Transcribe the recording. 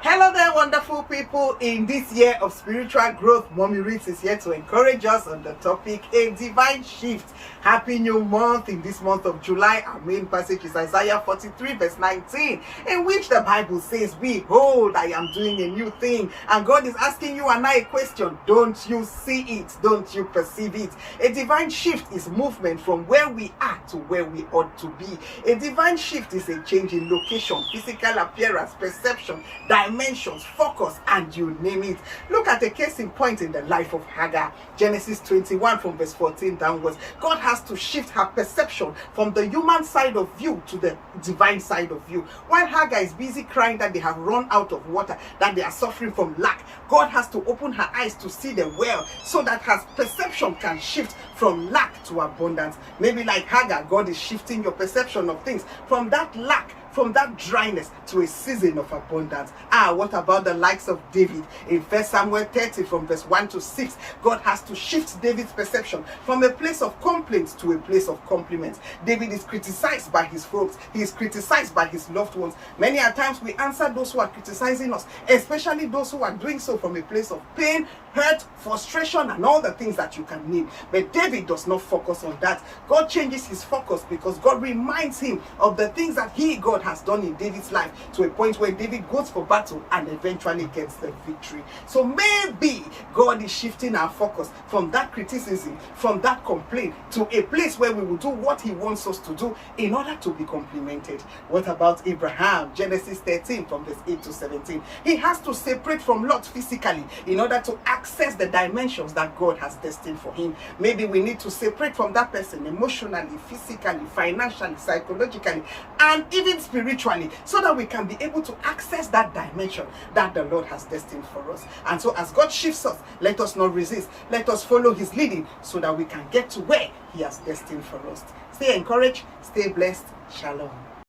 Hello there, wonderful people. In this year of spiritual growth, Mommy Reads is here to encourage us on the topic, a divine shift. Happy new month. In this month of July, our main passage is Isaiah 43 verse 19, in which the Bible says, behold, I am doing a new thing. And God is asking you and I a question. Don't you see it? Don't you perceive it? A divine shift is movement from where we are to where we ought to be. A divine shift is a change in location, physical appearance, perception, dimensions, focus, and you name it. Look at a case in point in the life of Hagar. Genesis 21 from verse 14 downwards. God has to shift her perception from the human side of view to the divine side of view. While Hagar is busy crying that they have run out of water, that they are suffering from lack, God has to open her eyes to see the well so that her perception can shift from lack to abundance. Maybe like Hagar, God is shifting your perception of things from that lack, from that dryness, to a season of abundance. What about the likes of David? In 1 Samuel 30 from verse 1 to 6, God has to shift David's perception from a place of complaints to a place of compliments. David is criticized by his folks. He is criticized by his loved ones. Many a times we answer those who are criticizing us, especially those who are doing so from a place of pain, hurt, frustration, and all the things that you can name. But David does not focus on that. God changes his focus because God reminds him of the things that God has done in David's life, to a point where David goes for battle and eventually gets the victory. So maybe God is shifting our focus from that criticism, from that complaint, to a place where we will do what he wants us to do in order to be complimented. What about Abraham? Genesis 13 from verse 8 to 17. He has to separate from Lot physically in order to access the dimensions that God has destined for him. Maybe we need to separate from that person emotionally, physically, financially, psychologically, and even spiritually, so that we can be able to access that dimension that the Lord has destined for us. And so as God shifts us, let us not resist. Let us follow his leading so that we can get to where he has destined for us. Stay encouraged, stay blessed. Shalom.